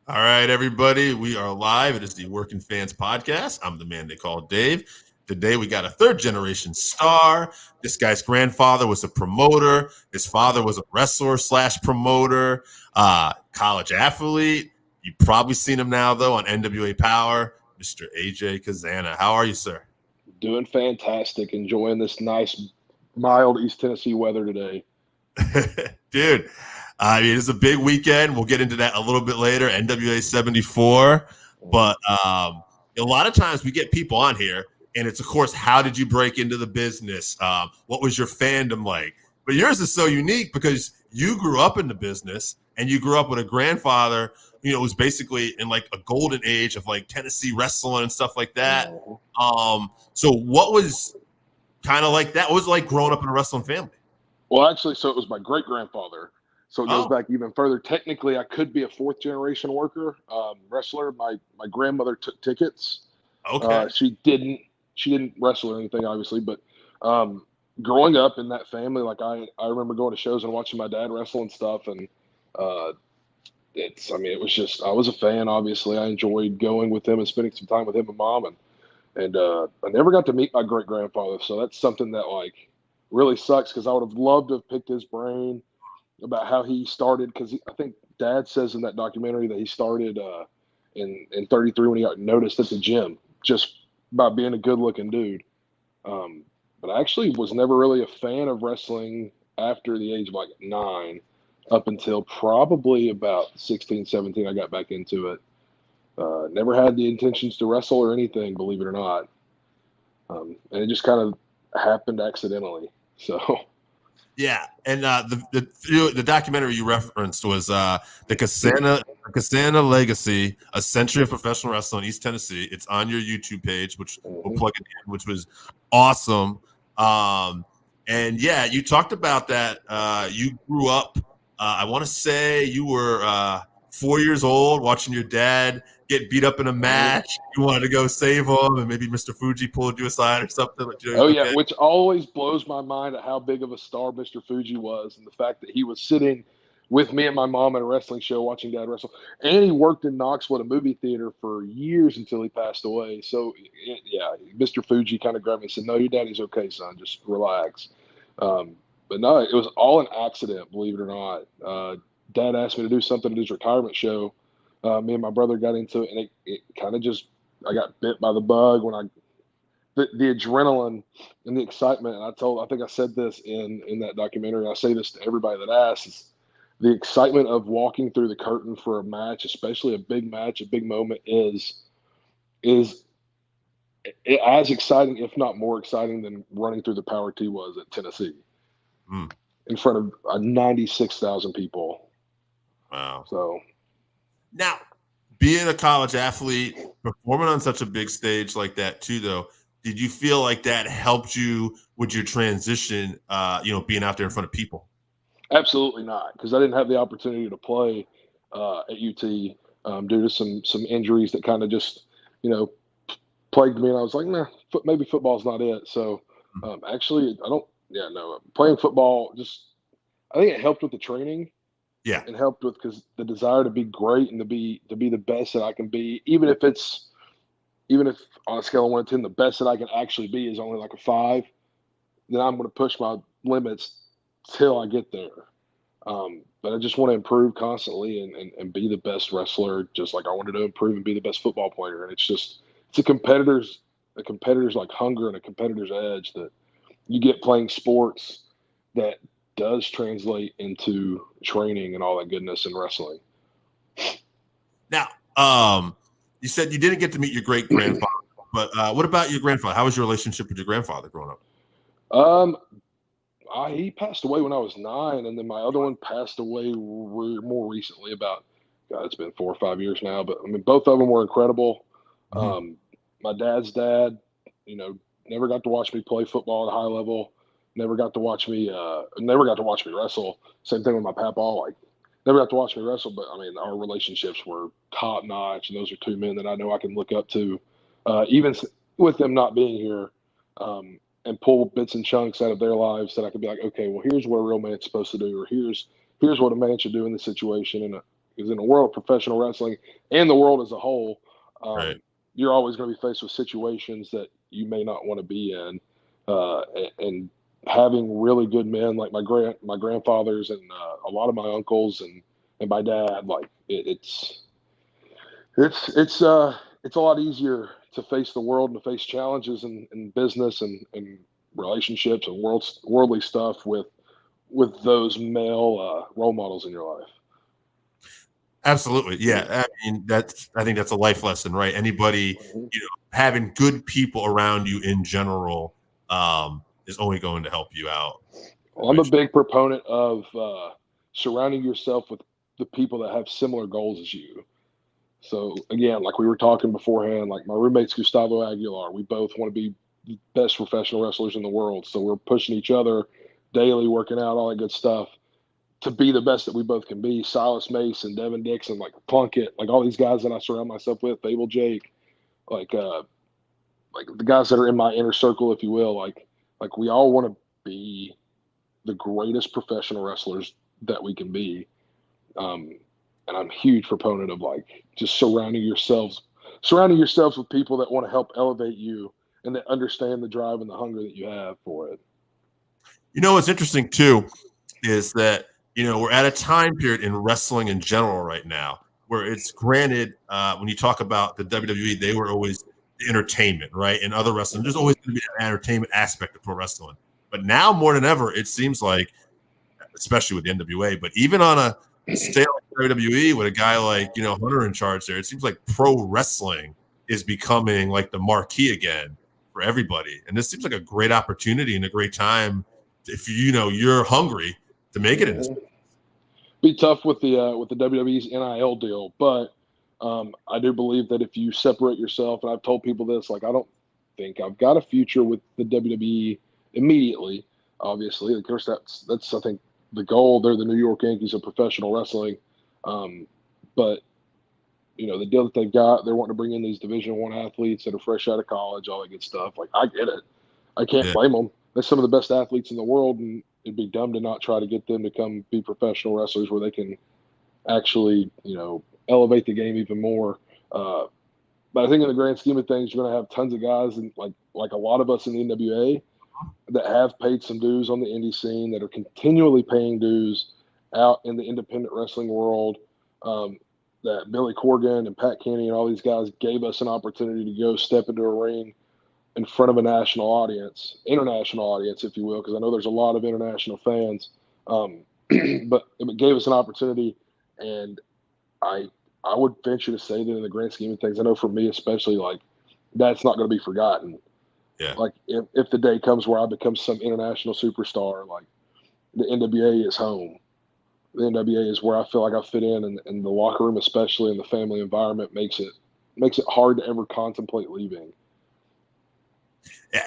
All right, everybody, we are live. It is the Working Fans Podcast. I'm the man they call Dave. Today, we got a third generation star. This guy's grandfather was a promoter. His father was a wrestler slash promoter, college athlete. You've probably seen him now, though, on NWA Power, Mr. AJ Cazana. How are you, sir? Doing fantastic. Enjoying this nice, mild East Tennessee weather today. Dude, I mean, it's a big weekend. We'll get into that a little bit later. NWA 74. But a lot of times we get people on here, and it's, of course, how did you break into the business? What was your fandom like? But yours is so unique because you grew up in the business, and you grew up with a grandfather, who was basically in like a golden age of like Tennessee wrestling and stuff like that. So what was kind of like that? What was it like growing up in a wrestling family? Well, actually, so it was my great grandfather. So it goes Oh, back even further. Technically, I could be a fourth generation worker, wrestler. My grandmother took tickets. okay. She didn't wrestle or anything, obviously, but growing up in that family, like I remember going to shows and watching my dad wrestle and stuff, and uh, it was just I was a fan. Obviously, I enjoyed going with him and spending some time with him and mom, and I never got to meet my great grandfather, so that's something that like really sucks because I would have loved to have picked his brain about how he started. Because I think Dad says in that documentary that he started in '33 when he got noticed at the gym just by being a good looking dude. But I actually was never really a fan of wrestling after the age of like 9 up until probably about 16, 17. I got back into it. Never had the intentions to wrestle or anything, believe it or not. And it just kind of happened accidentally. So, Yeah, and the documentary you referenced was the Cazana Legacy: A Century of Professional Wrestling in East Tennessee. It's on your YouTube page, which we'll mhm. plug it in, which was awesome. And yeah, you talked about that. You grew up. I want to say you were 4 years old, watching your dad get beat up in a match. You wanted to go save him, and maybe Mr. Fuji pulled you aside or something. But Oh yeah, okay. which always blows my mind at how big of a star Mr. Fuji was, and the fact that he was sitting with me and my mom at a wrestling show watching Dad wrestle, and he worked in Knoxville at a movie theater for years until he passed away. So yeah, Mr. Fuji kind of grabbed me and said, "No, your daddy's okay, son. Just relax." Um, but no, it was all an accident, believe it or not. Dad asked me to do something at his retirement show. Me and my brother got into it, and it kind of just I got bit by the bug when the adrenaline and the excitement. And I think I said this in that documentary. I say this to everybody that asks: is the excitement of walking through the curtain for a match, especially a big match, a big moment, is as exciting, if not more exciting, than running through the Power T was at Tennessee Mm, in front of 96,000 people. wow. So Now, being a college athlete, performing on such a big stage like that too, though, did you feel like that helped you with your transition? Being out there in front of people. absolutely not, because I didn't have the opportunity to play at UT due to some injuries that kind of just you know plagued me, and I was like, nah, maybe football's not it. So Mm. actually, I don't. Yeah, no, playing football just I think it helped with the training. Yeah, It helped with because the desire to be great and to be the best that I can be, even if on a scale of 1 to 10, the best that I can actually be is only like a 5. Then I'm going to push my limits till I get there. But I just want to improve constantly and be the best wrestler, just like I wanted to improve and be the best football player. And it's a competitor's like hunger and a competitor's edge that you get playing sports that does translate into training and all that goodness in wrestling. now, you said you didn't get to meet your great grandfather, but what about your grandfather? How was your relationship with your grandfather growing up? Um, he passed away when I was 9, and then my other one passed away more recently. About God, it's been 4 or 5 years now. But I mean, both of them were incredible. Mhm. Um, my dad's dad, never got to watch me play football at a high level. Never got to watch me wrestle. Same thing with my papa. Like, never got to watch me wrestle. But I mean, our relationships were top notch, and those are two men that I know I can look up to, even with them not being here. And pull bits and chunks out of their lives that I could be like, okay, well, here's what a real man's supposed to do, or here's what a man should do in this situation. And Because in the world of professional wrestling and the world as a whole, Right. you're always going to be faced with situations that you may not want to be in, and having really good men like my grandfathers and a lot of my uncles and my dad, like it's a lot easier to face the world and to face challenges in business and relationships and worldly stuff with those male role models in your life. Absolutely. Yeah. I mean, I think that's a life lesson, right? Anybody, Mhm. having good people around you in general, is only going to help you out. Well, I'm a big proponent of surrounding yourself with the people that have similar goals as you. So again, like we were talking beforehand, like my roommate's Gustavo Aguilar. We both want to be the best professional wrestlers in the world. So we're pushing each other daily, working out, all that good stuff to be the best that we both can be. Silas Mason, Devin Dixon, like Plunkett, like all these guys that I surround myself with, Babel Jake, like the guys that are in my inner circle, if you will, like we all want to be the greatest professional wrestlers that we can be. And I'm a huge proponent of like just surrounding yourselves with people that want to help elevate you and that understand the drive and the hunger that you have for it. What's interesting too is that we're at a time period in wrestling in general right now where it's granted, when you talk about the WWE, they were always the entertainment, right? And other wrestling, there's always going to be an entertainment aspect of pro wrestling. But now more than ever, it seems like, especially with the NWA, but even on a stale WWE with a guy like Hunter in charge there, it seems like pro wrestling is becoming like the marquee again for everybody. And this seems like a great opportunity and a great time if you're hungry to make it in this. Be tough with the WWE's NIL deal, but I do believe that if you separate yourself, and I've told people this, like I don't think I've got a future with the WWE immediately. Obviously, of course, that's I think the goal. They're the New York Yankees of professional wrestling, but the deal that they've got, they're wanting to bring in these Division I athletes that are fresh out of college, all that good stuff. Like I get it, I can't blame them. They're some of the best athletes in the world, and it'd be dumb to not try to get them to be professional wrestlers where they can actually, elevate the game even more. But I think in the grand scheme of things, you're going to have tons of guys, and like a lot of us in the NWA, that have paid some dues on the indie scene, that are continually paying dues out in the independent wrestling world. That Billy Corgan and Pat Kenny and all these guys gave us an opportunity to go step into a ring in front of a national audience, international audience, if you will, because I know there's a lot of international fans. But it gave us an opportunity, and I would venture to say that in the grand scheme of things, I know for me especially, like that's not going to be forgotten. Yeah. Like if the day comes where I become some international superstar, like the NWA is home. The NWA is where I feel like I fit in, and the locker room, especially in the family environment, makes it hard to ever contemplate leaving.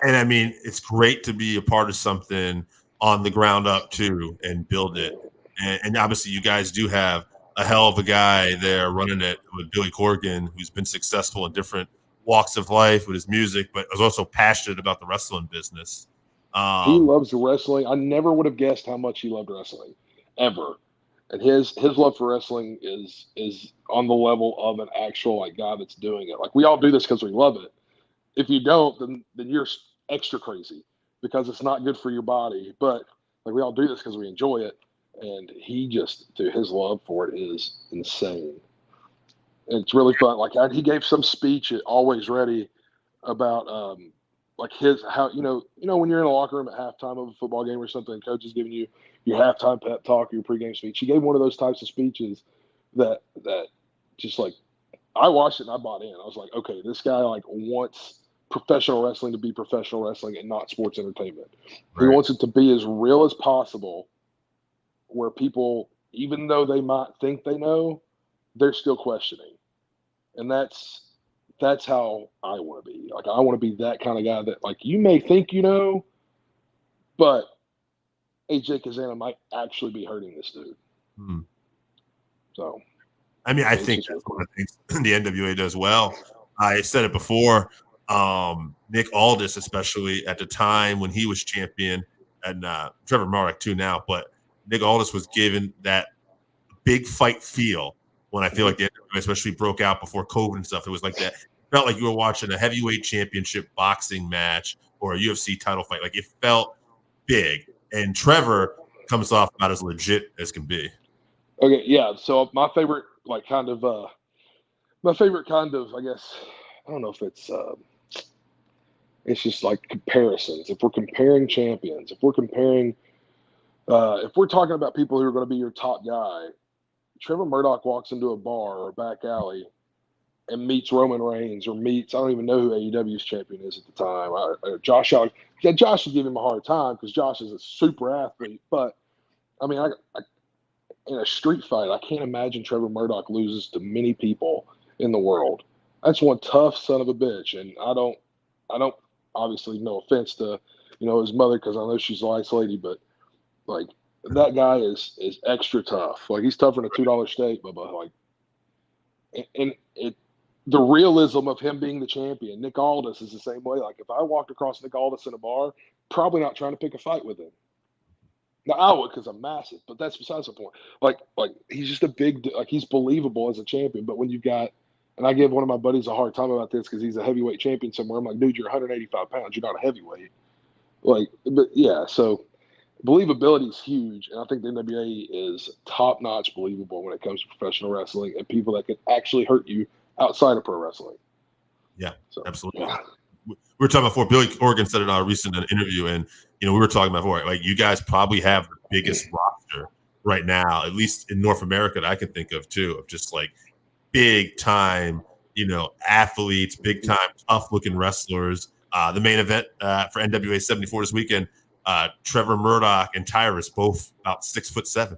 And I mean, it's great to be a part of something on the ground up too and build it. And obviously, you guys do have a hell of a guy there running it with Billy Corgan, who's been successful in different walks of life with his music, but is also passionate about the wrestling business. He loves wrestling. I never would have guessed how much he loved wrestling, ever. And his love for wrestling is on the level of an actual like guy that's doing it. Like we all do this because we love it. If you don't, then you're extra crazy because it's not good for your body. But like we all do this because we enjoy it. And dude, his love for it is insane. And it's really fun. Like he gave some speech at Always Ready about like how when you're in a locker room at halftime of a football game or something, and coach is giving you your halftime pep talk or your pregame speech. He gave one of those types of speeches that just like I watched it and I bought in. I was like, okay, this guy like wants professional wrestling to be professional wrestling and not sports entertainment. Right. He wants it to be as real as possible, where people, even though they might think they know, they're still questioning. And that's how I want to be. Like I want to be that kind of guy that like you may think you know, but AJ Cazana might actually be hurting this dude. So, I mean, I think that's one of the things the NWA does well. I said it before. Nick Aldis, especially at the time when he was champion, and Trevor Marek too now, but Nick Aldis was given that big fight feel when I feel like the NWA especially broke out before COVID and stuff. It was like that. It felt like you were watching a heavyweight championship boxing match or a UFC title fight. Like it felt big. And Trevor comes off about as legit as can be. Okay, yeah. So my favorite, I guess, I don't know if it's just like comparisons. If we're comparing champions, if we're talking about people who are going to be your top guy, Trevor Murdoch walks into a bar or a back alley and meets Roman Reigns or I don't even know who AEW's champion is at the time. Josh would give him a hard time because Josh is a super athlete. But, I mean, in a street fight, I can't imagine Trevor Murdoch loses to many people in the world. That's one tough son of a bitch. And I don't obviously, no offense to, his mother, because I know she's a nice lady, but like that guy is extra tough. Like he's tougher than a $2 steak, Bubba. Like, and the realism of him being the champion. Nick Aldis is the same way. Like if I walked across Nick Aldis in a bar, probably not trying to pick a fight with him. Now I would because I'm massive, but that's besides the point. Like he's just he's believable as a champion. But when you've got, and I give one of my buddies a hard time about this because he's a heavyweight champion somewhere. I'm like, dude, you're 185 pounds. You're not a heavyweight. But yeah, so believability is huge, and I think the NWA is top-notch believable when it comes to professional wrestling and people that can actually hurt you outside of pro wrestling. Yeah, so, absolutely. Yeah. We were talking before. Billy Corgan said in our recent interview, and we were talking before. Like you guys probably have the biggest roster right now, at least in North America, that I can think of too, of just like big time, athletes, big time, tough looking wrestlers. The main event for NWA 74 this weekend. Trevor Murdoch and Tyrus, both about 6'7".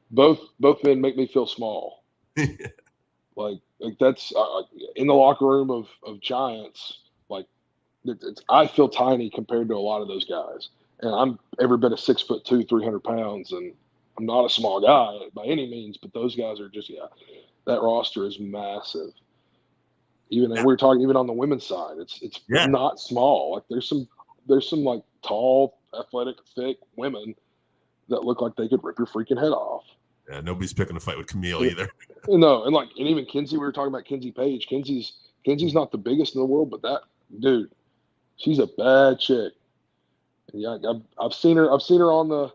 Both men make me feel small. like that's in the locker room of giants. Like I feel tiny compared to a lot of those guys, and I'm every bit of 6'2", 300 pounds, and I'm not a small guy by any means. But those guys are just that roster is massive. Even we were talking even on the women's side, it's not small. Like there's some like tall, athletic, thick women that look like they could rip your freaking head off. Yeah, nobody's picking a fight with Camille either. No, and even Kinsey, we were talking about Kinsey Page. Kinsey's not the biggest in the world, but that dude, she's a bad chick. And yeah, I've seen her on the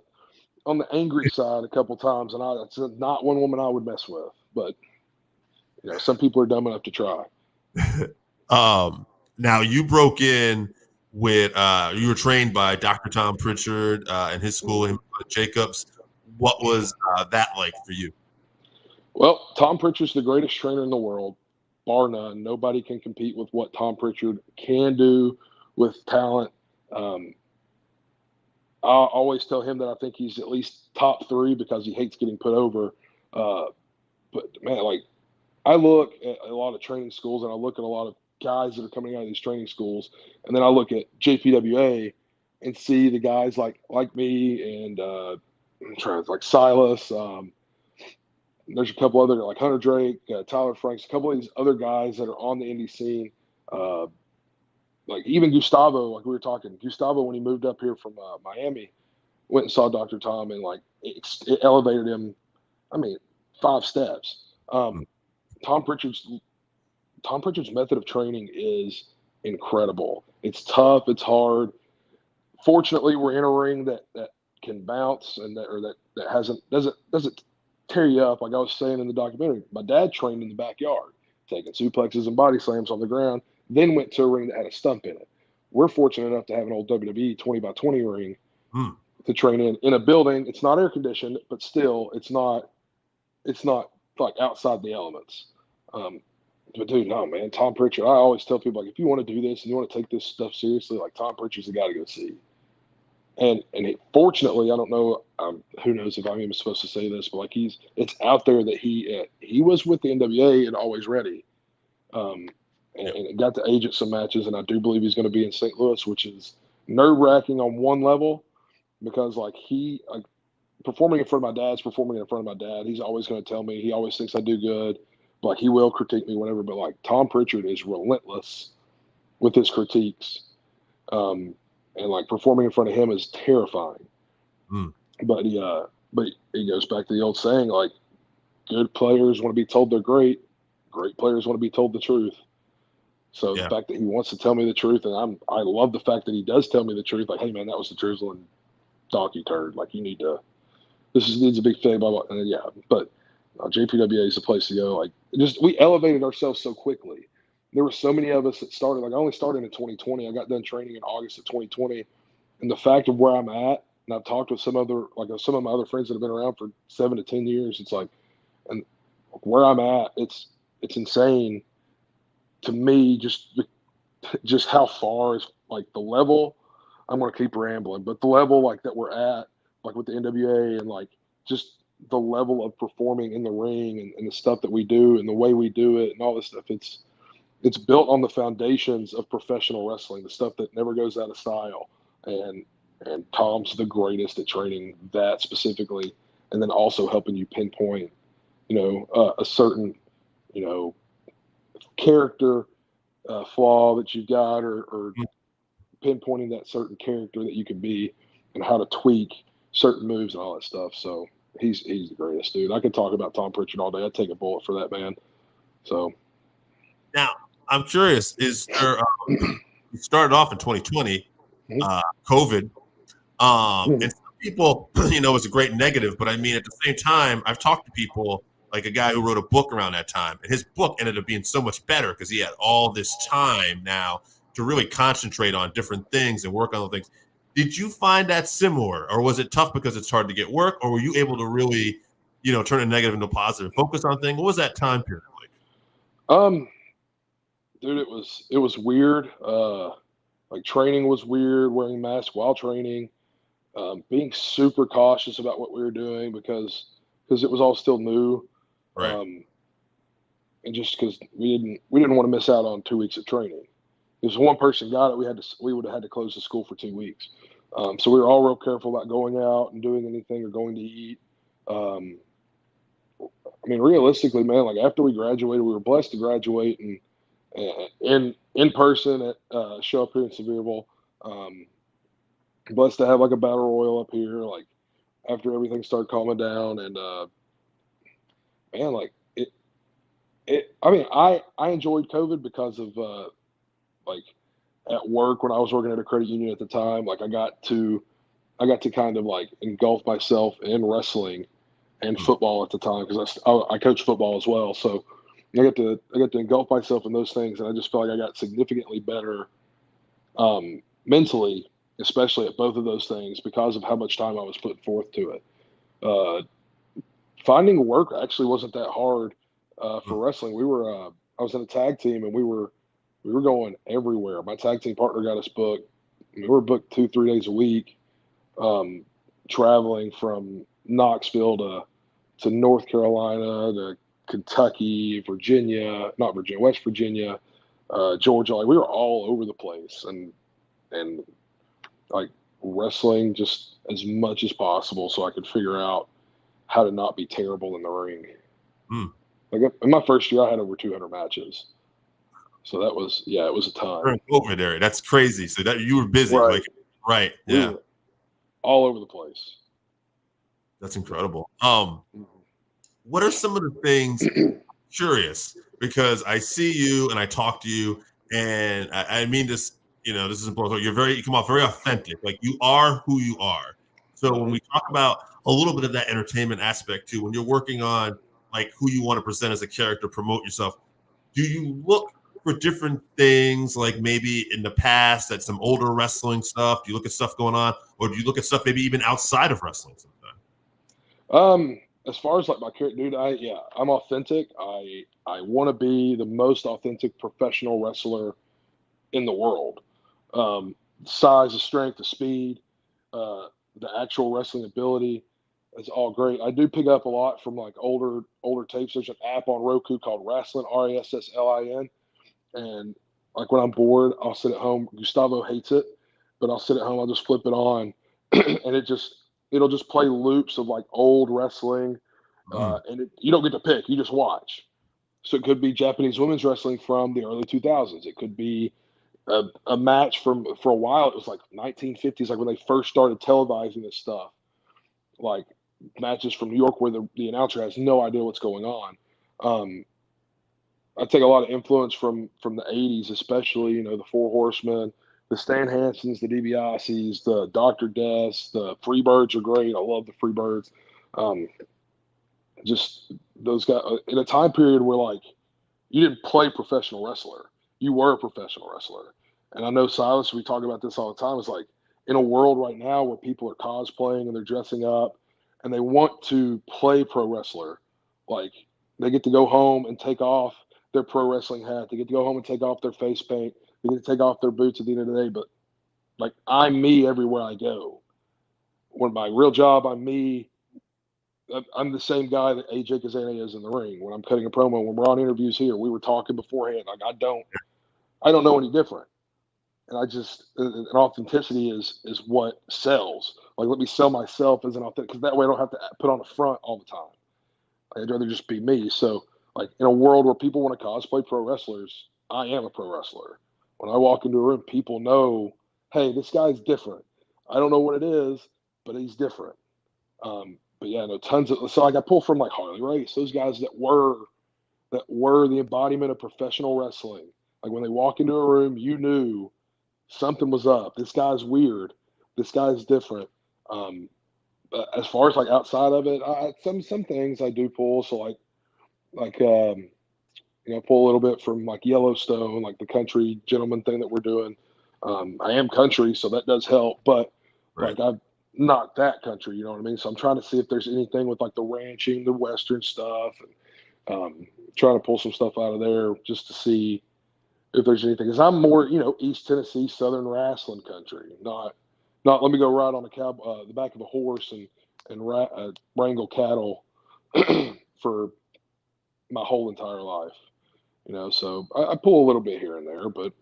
angry side a couple times, and that's not one woman I would mess with. But some people are dumb enough to try. Now you broke in with you were trained by Dr. Tom Pritchard and his school in Jacobs. What was that like for you? Well, Tom Pritchard's the greatest trainer in the world, bar none. Nobody can compete with what Tom Pritchard can do with talent. I always tell him that I think he's at least top 3 because he hates getting put over. But man, I look at a lot of training schools and I look at a lot of guys that are coming out of these training schools, and then I look at JPWA and see the guys like me and I'm trying to like Silas. There's a couple other like Hunter Drake, Tyler Franks, a couple of these other guys that are on the indie scene. Like even Gustavo, like we were talking, Gustavo when he moved up here from Miami, went and saw Dr. Tom and like it elevated him. I mean, 5 steps. Tom Pritchard's method of training is incredible. It's tough. It's hard. Fortunately, we're in a ring that can bounce and that doesn't tear you up. Like I was saying in the documentary, my dad trained in the backyard, taking suplexes and body slams on the ground, then went to a ring that had a stump in it. We're fortunate enough to have an old WWE 20x20 ring to train in a building. It's not air conditioned, but still, it's not like outside the elements. But dude, no, man, Tom Pritchard. I always tell people, like, if you want to do this and you want to take this stuff seriously, like Tom Pritchard's the guy to go see. And fortunately, I don't know. Who knows if I'm even supposed to say this, but like it's out there that he was with the NWA and Always Ready, and got to agent some matches. And I do believe he's going to be in St. Louis, which is nerve wracking on one level because performing in front of my dad. He's always going to tell me. He always thinks I do good. Like he will critique me whenever, but like Tom Pritchard is relentless with his critiques. And like performing in front of him is terrifying. But it goes back to the old saying, like good players want to be told they're great. Great players want to be told the truth. So the Yeah. fact that he wants to tell me the truth, and I love the fact that he does tell me the truth. Like, hey man, that was the Jerusalem donkey turd. Like, you need to. Needs a big thing. Blah blah. And then, yeah, but JPWA is the place to go. Like, we elevated ourselves so quickly. There were so many of us that started. Like, I only started in 2020. I got done training in August of 2020, and the fact of where I'm at, and I've talked with some of my other friends that have been around for 7 to 10 years. It's like, and where I'm at, it's insane to me. Just how far is like the level. I'm gonna keep rambling, but the level like that we're at, like with the NWA, and like just the level of performing in the ring, and the stuff that we do and the way we do it and all this stuff. It's built on the foundations of professional wrestling, the stuff that never goes out of style. And Tom's the greatest at training that specifically, and then also helping you pinpoint, a certain, character flaw that you've got, or pinpointing that certain character that you can be, and how to tweak certain moves and all that stuff. So he's the greatest, dude. I could talk about Tom Pritchard all day. I'd take a bullet for that man. So Now, I'm curious, is there, you started off in 2020, COVID, and some people, it's a great negative, but I mean, at the same time, I've talked to people like a guy who wrote a book around that time, and his book ended up being so much better because he had all this time now to really concentrate on different things and work on the things. Did you find that similar, or was it tough because it's hard to get work, or were you able to really, turn a negative into a positive, focus on things? What was that time period like? Dude, it was weird. Like, training was weird, wearing masks while training, being super cautious about what we were doing because it was all still new. Right. And just because we didn't want to miss out on 2 weeks of training. If one person got it, we would have had to close the school for 2 weeks. So we were all real careful about going out and doing anything or going to eat. I mean, realistically, man, like after we graduated, we were blessed to graduate and in person at show up here in Sevierville. Blessed to have like a battle royal up here, like after everything started calming down, and man, like it. I mean, I enjoyed COVID because of like at work when I was working at a credit union at the time. Like I got to kind of like engulf myself in wrestling and football at the time because I coach football as well. So I got to engulf myself in those things, and I just felt like I got significantly better mentally, especially at both of those things because of how much time I was putting forth to it. Finding work actually wasn't that hard for wrestling. I was in a tag team, and we were going everywhere. My tag team partner got us booked. We were booked 2-3 days a week, traveling from Knoxville to North Carolina to Kentucky, West Virginia, Georgia. Like, we were all over the place, and like wrestling just as much as possible so I could figure out how to not be terrible in the ring. Like in my first year, I had over 200 matches. So that was, it was a ton. During COVID area, that's crazy. So that you were busy, right? Like, right? We Yeah, were all over the place. That's incredible. What are some of the things? Curious, because I see you and I talk to you, and I mean this. This is important. You come off very authentic. Like, you are who you are. So when we talk about a little bit of that entertainment aspect too, when you're working on like who you want to present as a character, promote yourself, do you look for different things, like maybe in the past at some older wrestling stuff? Do you look at stuff going on, or do you look at stuff maybe even outside of wrestling sometimes? As far as like my character, dude, I'm authentic. I want to be the most authentic professional wrestler in the world. Size, the strength, the speed, the actual wrestling ability is all great. I do pick up a lot from like older tapes. There's an app on Roku called Wrestling, RASSLIN, and like when I'm bored, I'll sit at home. Gustavo hates it, but I'll sit at home. I'll just flip it on, and it'll just play loops of like old wrestling, and you don't get to pick. You just watch. So it could be Japanese women's wrestling from the early 2000s. It could be a match for a while. It was like 1950s, like when they first started televising this stuff. Like matches from New York where the announcer has no idea what's going on. I take a lot of influence from the '80s, especially the Four Horsemen, the Stan Hansens, the DiBiase's, the Dr. Deaths, the Freebirds are great. I love the Freebirds. Just those guys in a time period where like you didn't play professional wrestler, you were a professional wrestler. And I know Silas, we talk about this all the time. It's like in a world right now where people are cosplaying and they're dressing up and they want to play pro wrestler, like they get to go home and take off their pro wrestling hat. They get to go home and take off their face paint. They get to take off their boots at the end of the day. But like I'm me everywhere I go. When my real job, I'm me. I'm the same guy that AJ Cazana is in the ring. When I'm cutting a promo, when we're on interviews here, we were talking beforehand. Like I don't know any different. And an authenticity is what sells. Like let me sell myself as an authentic, because that way I don't have to put on a front all the time. I'd rather just be me. So like in a world where people want to cosplay pro wrestlers, I am a pro wrestler. When I walk into a room, people know, hey, this guy's different. I don't know what it is, but he's different. But yeah, no, tons of, so like I pull from like Harley Race, those guys that were the embodiment of professional wrestling. Like when they walk into a room, you knew something was up. This guy's weird. This guy's different. But as far as like outside of it, some things I do pull. So pull a little bit from like Yellowstone, like the country gentleman thing that we're doing. I am country, so that does help. But Right. like I'm not that country, you know what I mean? So I'm trying to see if there's anything with like the ranching, the Western stuff, and trying to pull some stuff out of there just to see if there's anything. Because I'm more, East Tennessee, Southern wrestling country, not let me go ride on the back of a horse and wrangle cattle for my whole entire life. So I pull a little bit here and there, but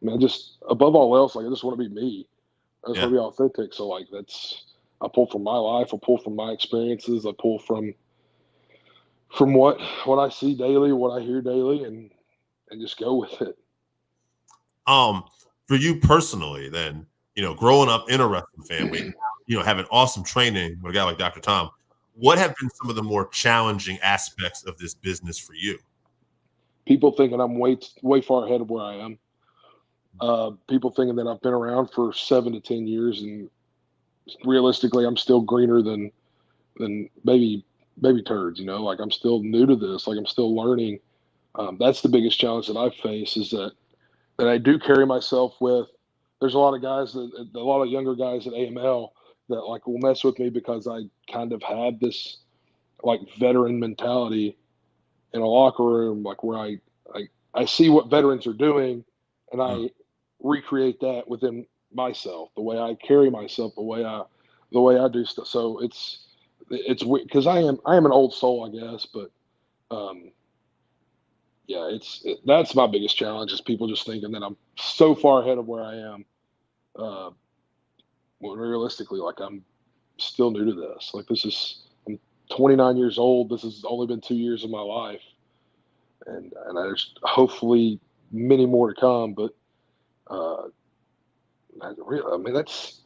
I mean, just above all else, like I just want to be me. I just want to be authentic. So like I pull from my life, I pull from my experiences, I pull from what I see daily, what I hear daily, and just go with it. For you personally, then, growing up in a wrestling family, having awesome training with a guy like Dr. Tom, what have been some of the more challenging aspects of this business for you? People thinking I'm way far ahead of where I am. People thinking that I've been around for 7 to 10 years, and realistically, I'm still greener than baby turds. Like I'm still new to this. Like I'm still learning. That's the biggest challenge that I face is that I do carry myself with. There's a lot of guys a lot of younger guys at AML that like will mess with me because I kind of have this like veteran mentality in a locker room, like where I see what veterans are doing, and I recreate that within myself, the way I carry myself, the way I do stuff. So it's because I am an old soul, I guess, but yeah, that's my biggest challenge is people just thinking that I'm so far ahead of where I am. When realistically, like I'm still new to this. Like I'm 29 years old. This has only been 2 years of my life, and there's hopefully many more to come. But I mean,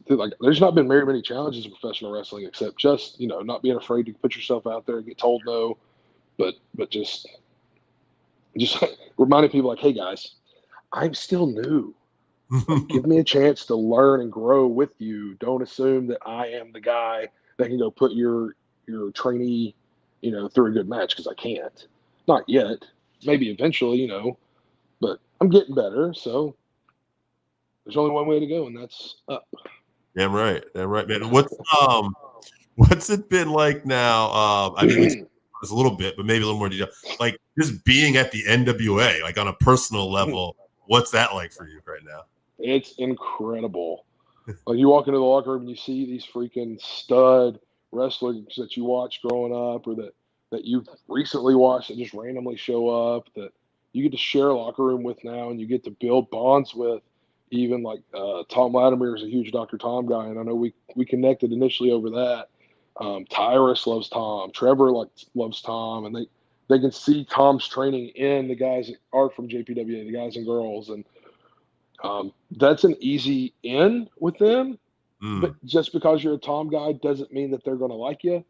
like there's not been very many challenges in professional wrestling except just not being afraid to put yourself out there and get told no, but just reminding people like, hey guys, I'm still new. Like, give me a chance to learn and grow with you. Don't assume that I am the guy that can go put your trainee, through a good match, because I can't. Not yet. Maybe eventually, but I'm getting better. So there's only one way to go, and that's up. Damn right, man. What's it been like now? I mean, it's a little bit, but maybe a little more detail. Like just being at the NWA, like on a personal level, what's that like for you right now? It's incredible. Like you walk into the locker room and you see these freaking stud wrestlers that you watched growing up, or that you've recently watched that just randomly show up, that you get to share a locker room with now, and you get to build bonds with. Even like Tom Latimer is a huge Dr. Tom guy, and I know we connected initially over that. Tyrus loves Tom. Trevor loves Tom, and they can see Tom's training in the guys that are from JPWA, the guys and girls, and that's an easy in with them. But just because you're a Tom guy doesn't mean that they're going to like you.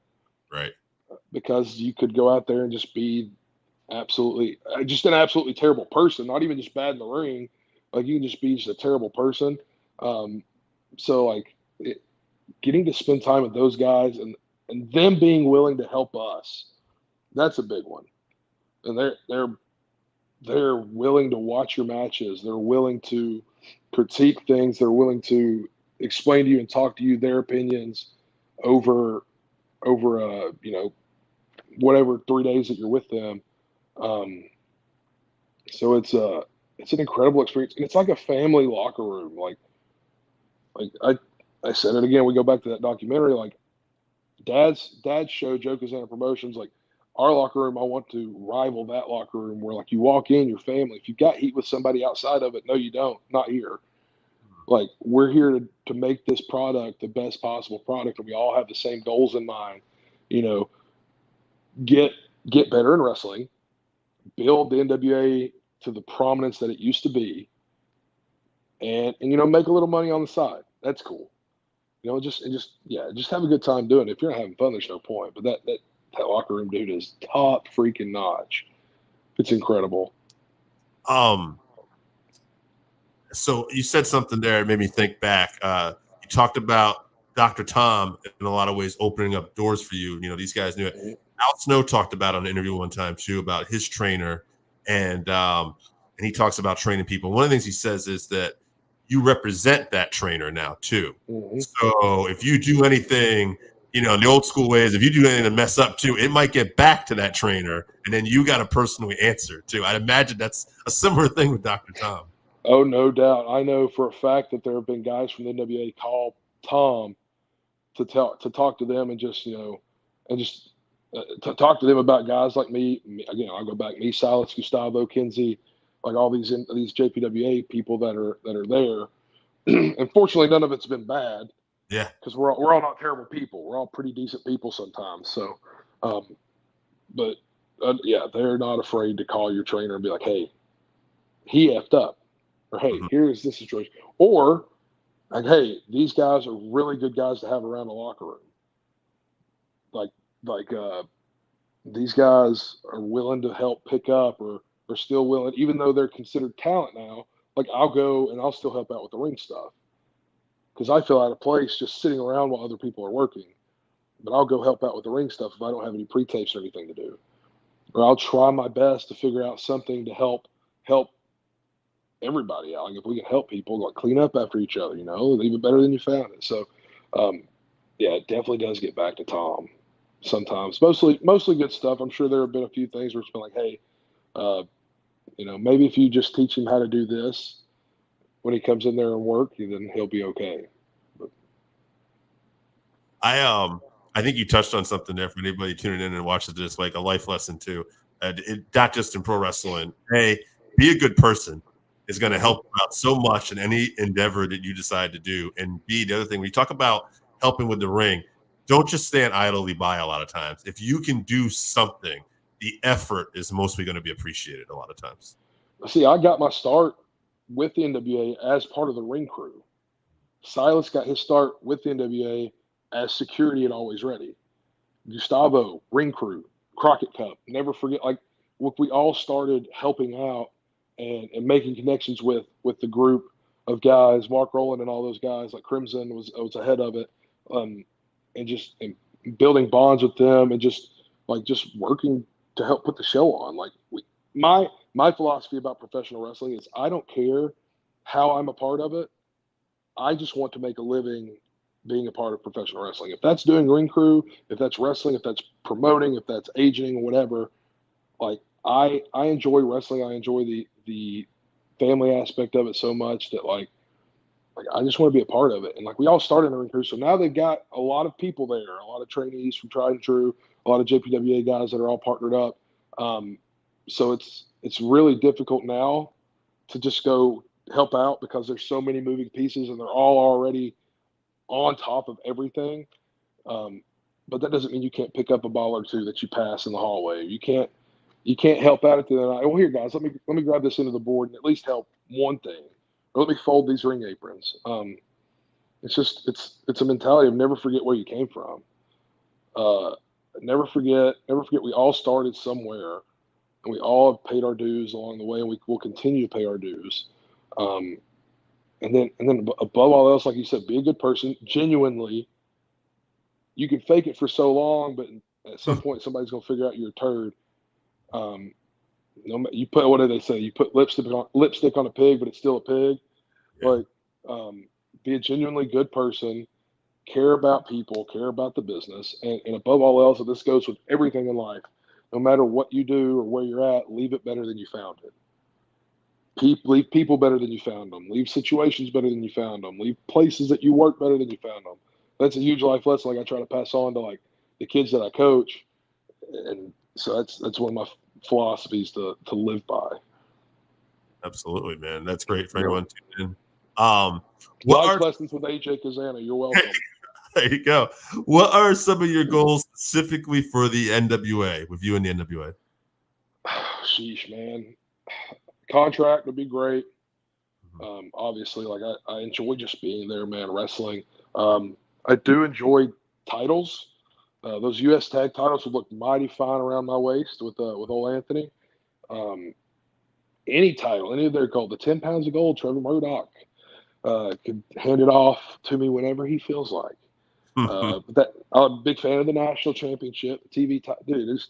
Right. Because you could go out there and just be absolutely just an absolutely terrible person, not even just bad in the ring. Like you can just be just a terrible person. So like getting to spend time with those guys and them being willing to help us, that's a big one. And they're willing to watch your matches. They're willing to critique things. They're willing to explain to you and talk to you their opinions over whatever 3 days that you're with them. So it's an incredible experience, and it's like a family locker room. Like I said it again. We go back to that documentary. Like Dad's show, Joe Cazana Promotions. Like our locker room, I want to rival that locker room where like you walk in, your family. If you've got heat with somebody outside of it, no, you don't. Not here. Like we're here to make this product the best possible product, and we all have the same goals in mind. Get better in wrestling, build the NWA to the prominence that it used to be, and make a little money on the side. That's cool. Just have a good time doing it. If you're not having fun, there's no point. But that locker room dude is top freaking notch. It's incredible. So you said something there that made me think back. You talked about Dr. Tom in a lot of ways opening up doors for you. These guys knew it. Mm-hmm. Al Snow talked about on an interview one time too about his trainer, and he talks about training people. One of the things he says is that you represent that trainer now too. Mm-hmm. So if you do anything, in the old school ways, if you do anything to mess up too, it might get back to that trainer, and then you got to personally answer too. I imagine that's a similar thing with Dr. Tom. Oh, no doubt. I know for a fact that there have been guys from the NWA call Tom to talk to them and just to talk to them about guys like me. Again, I'll go back. Me, Silas, Gustavo, Kinsey, like all these JPWA people that are there. And fortunately, none of it's been bad. Yeah, because we're all not terrible people. We're all pretty decent people sometimes. So, but they're not afraid to call your trainer and be like, "Hey, he effed up," or "Hey, here's this situation," or like, "Hey, these guys are really good guys to have around the locker room." Like these guys are willing to help pick up, or still willing, even though they're considered talent now. Like I'll go and I'll still help out with the ring stuff because I feel out of place just sitting around while other people are working. But I'll go help out with the ring stuff if I don't have any pre-tapes or anything to do, or I'll try my best to figure out something to help everybody out. Like if we can help people, like clean up after each other, leave it better than you found it. So, it definitely does get back to Tom. Sometimes, mostly good stuff. I'm sure there have been a few things where it's been like, hey, maybe if you just teach him how to do this when he comes in there and work, then he'll be okay. But I think you touched on something there for anybody tuning in and watching this, like a life lesson too. Not just in pro wrestling. Hey, be a good person is going to help out so much in any endeavor that you decide to do. And B, the other thing, when you talk about helping with the ring, don't just stand idly by a lot of times. If you can do something, the effort is mostly going to be appreciated a lot of times. See, I got my start with the NWA as part of the ring crew. Silas got his start with the NWA as security at Always Ready. Gustavo, ring crew, Crockett Cup. Never forget, like, we all started helping out and making connections with the group of guys. Mark Rowland and all those guys, like Crimson was ahead of it. And building bonds with them and just working to help put the show on. Like my philosophy about professional wrestling is I don't care how I'm a part of it. I just want to make a living being a part of professional wrestling. If that's doing ring crew, if that's wrestling, if that's promoting, if that's aging, whatever, like I enjoy wrestling. I enjoy the family aspect of it so much that like I just want to be a part of it. And like we all started in the ring crew, so now they've got a lot of people there, a lot of trainees from Tried and True, a lot of JPWA guys that are all partnered up. So it's really difficult now to just go help out because there's so many moving pieces and they're all already on top of everything. But that doesn't mean you can't pick up a ball or two that you pass in the hallway. You can't help out at the end of the night. Oh, here, guys, let me grab this into the board and at least help one thing. Or let me fold these ring aprons. it's a mentality of never forget where you came from. Uh, never forget we all started somewhere, and we all have paid our dues along the way, and we will continue to pay our dues. Um, and then above all else, like you said, be a good person. Genuinely, you can fake it for so long, but at some point, somebody's gonna figure out you're a turd. Um, you put, what do they say? You put lipstick on a pig, but it's still a pig. Yeah. Like, be a genuinely good person. Care about people. Care about the business, and above all else, and this goes with everything in life. No matter what you do or where you're at, leave it better than you found it. Leave people better than you found them. Leave situations better than you found them. Leave places that you work better than you found them. That's a huge life lesson. Like I try to pass on to like the kids that I coach, and so that's one of my philosophies to live by. Absolutely, man. That's great for You know, anyone tuning in. What life are lessons with AJ Cazana. You're welcome. there you go. What are some of your goals specifically for the NWA with you and the NWA? Sheesh, man. Contract would be great. Mhm. Obviously, like I enjoy just being there, man. Wrestling. I do enjoy titles. Those U.S. tag titles would look mighty fine around my waist with old Anthony. Um, any title, any of their gold, the 10 pounds of gold, Trevor Murdoch could hand it off to me whenever he feels like. But that I'm a big fan of the national championship, the TV. Dude,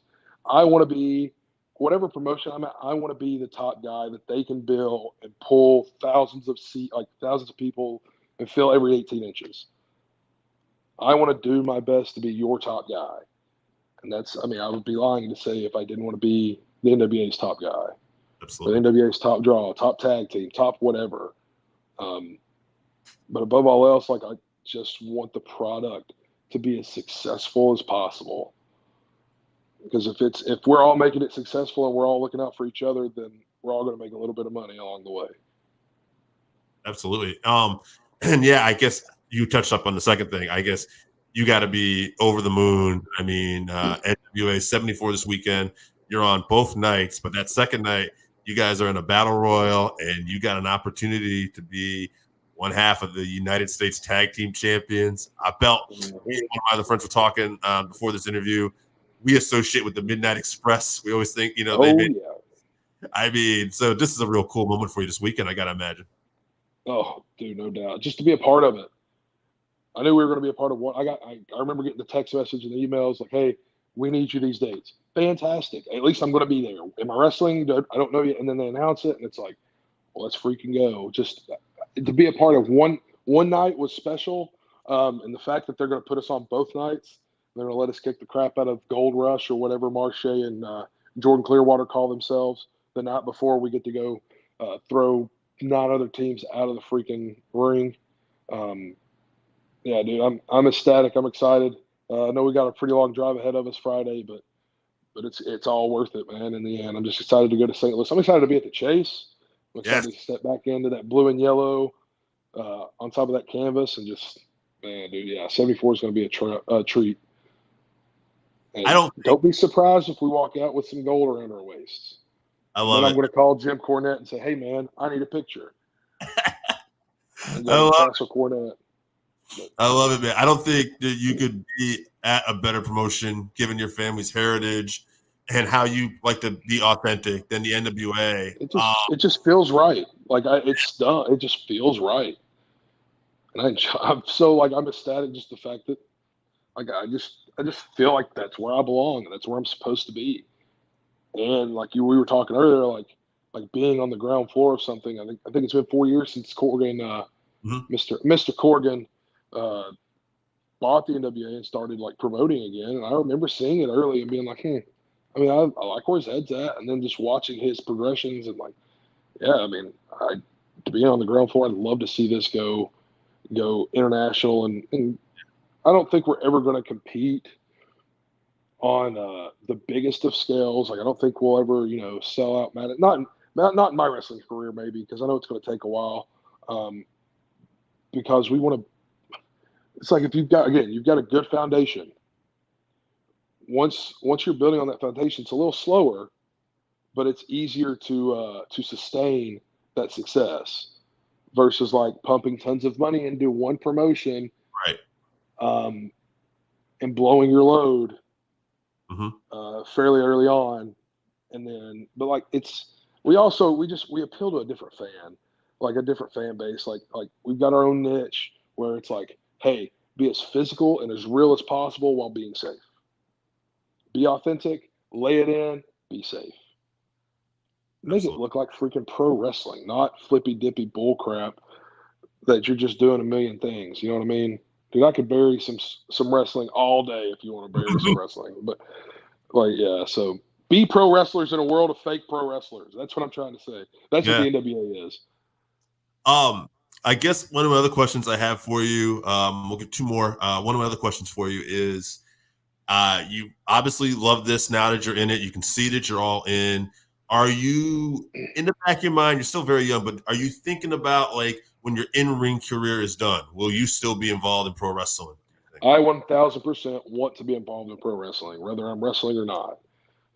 I want to be whatever promotion I'm at. I want to be the top guy that they can bill and pull thousands of people, and fill every 18 inches. I want to do my best to be your top guy, and that's. I mean, I would be lying to say if I didn't want to be the NWA's top guy, or the Absolutely. NWA's top draw, top tag team, top whatever. Um, but above all else, like I just want the product to be as successful as possible. Because if we're all making it successful and we're all looking out for each other, then we're all going to make a little bit of money along the way. Absolutely. And yeah, I guess you touched up on the second thing. I guess you got to be over the moon. I mean, NWA 74 this weekend. You're on both nights, but that second night, you guys are in a battle royal, and you got an opportunity to be one half of the United States Tag Team Champions. I felt me and one of my other friends were talking before this interview. We associate with the Midnight Express. We always think, they Oh made. yeah. I mean, so this is a real cool moment for you this weekend. I got to imagine. Oh, dude, no doubt. Just to be a part of it. I knew we were going to be a part of one. I remember getting the text message and the emails like, "Hey, we need you these dates." Fantastic. At least I'm going to be there. Am I wrestling? I don't know yet. And then they announce it, and it's like, well, let's freaking go. Just to be a part of one night was special, and the fact that they're going to put us on both nights, they're going to let us kick the crap out of Gold Rush or whatever Marche and Jordan Clearwater call themselves the night before we get to go throw 9 other teams out of the freaking ring. Um, yeah, dude, I'm ecstatic. I'm excited. I know we got a pretty long drive ahead of us Friday, but it's all worth it, man. In the end, I'm just excited to go to St. Louis. I'm excited to be at the Chase. I'm Yes. excited to step back into that blue and yellow on top of that canvas and just, man, dude, yeah, 74 is going to be a treat. I And don't don't be surprised if we walk out with some gold around our waists. I And then love I'm it. going to call Jim Cornette and say, "Hey, man, I need a picture." And I go to love Castle Cornette. I love it, man. I don't think that you could be at a better promotion given your family's heritage and how you like to be authentic than the NWA. It just feels right. Like it's done. It just feels right. And I'm so like I'm ecstatic just the fact that like I just feel like that's where I belong and that's where I'm supposed to be. And like we were talking earlier, like being on the ground floor of something. I think it's been 4 years since Corgan, Mhm. Mr. Corgan, uh, bought the NWA and started like promoting again. And I remember seeing it early and being like, I mean, I like where his head's at, and then just watching his progressions and like, yeah, I mean, to be on the ground floor, I'd love to see this go international, and I don't think we're ever going to compete on the biggest of scales. Like I don't think we'll ever, sell out. Not in my wrestling career, maybe because I know it's going to take a while. Um, because we want to. It's like if you've got a good foundation. Once you're building on that foundation, it's a little slower, but it's easier to sustain that success versus like pumping tons of money into one promotion, Right. and blowing your load fairly early on, and then but like we appeal to a different fan, like a different fan base. Like we've got our own niche where it's like, hey, be as physical and as real as possible while being safe. Be authentic, lay it in, be safe. Make it look like freaking pro wrestling, not flippy dippy bull crap that you're just doing a million things. You know what I mean? Dude, I could bury some wrestling all day if you want to bury some wrestling. But like, yeah, so be pro wrestlers in a world of fake pro wrestlers. That's what I'm trying to say. That's what the NWA is. I guess one of my other questions I have for you, we'll get two more. One of my other questions for you is, you obviously love this now that you're in it. You can see that you're all in. Are you, in the back of your mind, you're still very young, but are you thinking about, like, when your in-ring career is done, will you still be involved in pro wrestling? I 1,000% want to be involved in pro wrestling, whether I'm wrestling or not.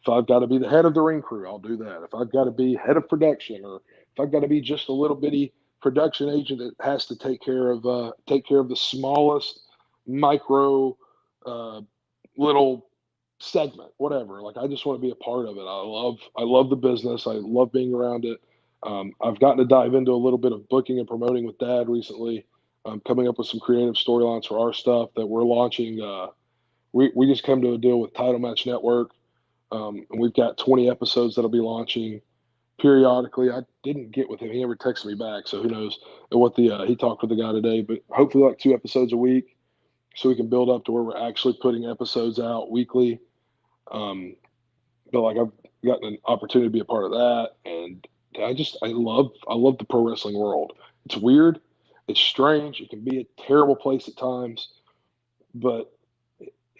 If I've got to be the head of the ring crew, I'll do that. If I've got to be head of production, or if I've got to be just a little bitty production agent that has to take care of the smallest micro little segment, whatever. Like, I just want to be a part of it. I love the business. I love being around it. I've gotten to dive into a little bit of booking and promoting with Dad recently. Coming up with some creative storylines for our stuff that we're launching. We just come to a deal with Title Match Network. And we've got 20 episodes that'll be launching periodically. I didn't get with him. He never texted me back. So who knows what he talked with the guy today, but hopefully like 2 episodes a week so we can build up to where we're actually putting episodes out weekly. But like, I've gotten an opportunity to be a part of that. And I love the pro wrestling world. It's weird. It's strange. It can be a terrible place at times, but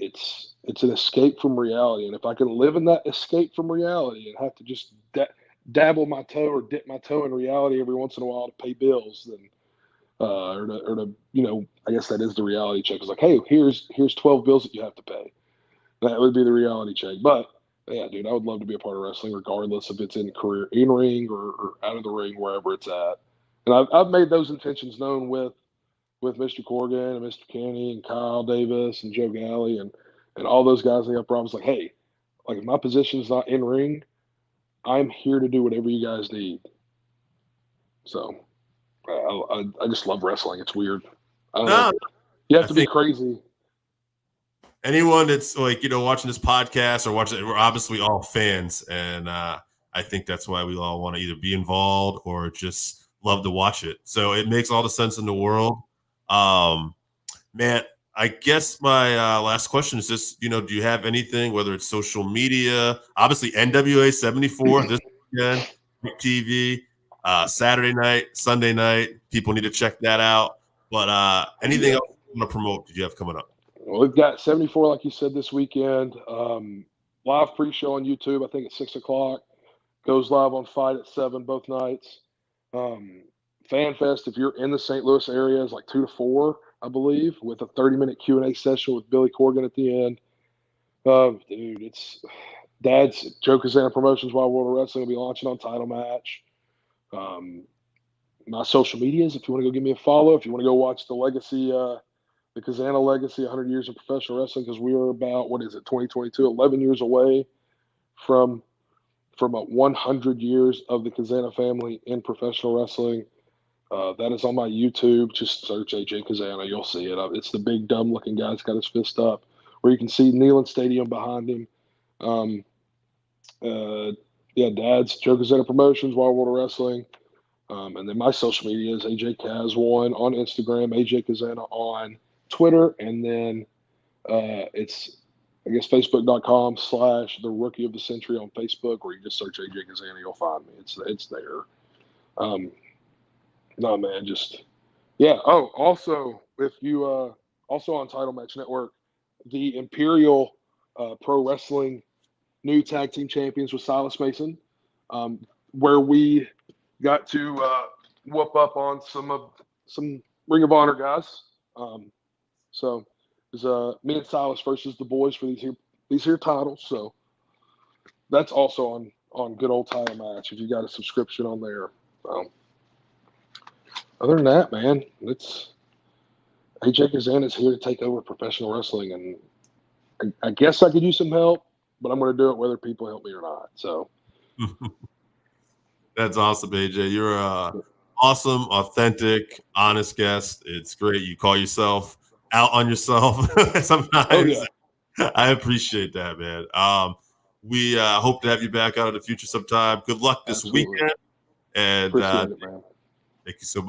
it's an escape from reality. And if I can live in that escape from reality and have to just dabble my toe or dip my toe in reality every once in a while to pay bills, then or to I guess that is the reality check. It's like, hey, here's 12 bills that you have to pay. That would be the reality check. But yeah, dude, I would love to be a part of wrestling, regardless if it's in ring or out of the ring, wherever it's at. And I've made those intentions known with Mr. Corgan and Mr. Kenny and Kyle Davis and Joe Galley and all those guys in the upper. I was like, hey, like, if my position is not in ring, I'm here to do whatever you guys need. So I just love wrestling. It's weird. I don't know. You have to be crazy. Anyone that's, like, watching this podcast or watching it, we're obviously all fans. And I think that's why we all want to either be involved or just love to watch it. So it makes all the sense in the world. Man, I guess my last question is just, do you have anything, whether it's social media, obviously NWA 74 this weekend, TV, Saturday night, Sunday night, people need to check that out. But anything else you want to promote did you have coming up? Well, we've got 74, like you said, this weekend. Live pre-show on YouTube, I think at 6 o'clock. Goes live on Fight at 7 both nights. Fan Fest, if you're in the St. Louis area, is like 2 to 4, I believe, with a 30-minute Q&A session with Billy Corgan at the end. Dude, it's Dad's Joe Cazana Promotions Wild World of Wrestling will be launching on Title Match. My social medias, if you want to go give me a follow, if you want to go watch the Legacy, the Cazana Legacy, 100 years of professional wrestling, because we are about, 2022, 11 years away from 100 years of the Cazana family in professional wrestling. That is on my YouTube. Just search AJ Cazana. You'll see it. It's the big, dumb-looking guy that's got his fist up, where you can see Neyland Stadium behind him. Dad's Joe Cazana Promotions, Wild World of Wrestling. And then my social media is AJ Caz1 on Instagram, AJ Cazana on Twitter, and then it's, I guess, facebook.com/the Rookie of the Century on Facebook, where you just search AJ Cazana, you'll find me. It's there. No, man, just, yeah. Oh, also, if you also on Title Match Network, the Imperial Pro Wrestling new tag team champions with Silas Mason, where we got to whoop up on some Ring of Honor guys. So it was me and Silas versus the boys for these here titles. So that's also on good old Title Match if you got a subscription on there. other than that, man, it's AJ Cazana is here to take over professional wrestling, and I guess I could use some help, but I'm going to do it whether people help me or not. So That's awesome, AJ. You're a awesome, authentic, honest guest. It's great. You call yourself out on yourself sometimes. oh yeah, I appreciate that, man. We hope to have you back out in the future sometime. Good luck this absolutely. weekend. And Appreciate it, man. thank you so much.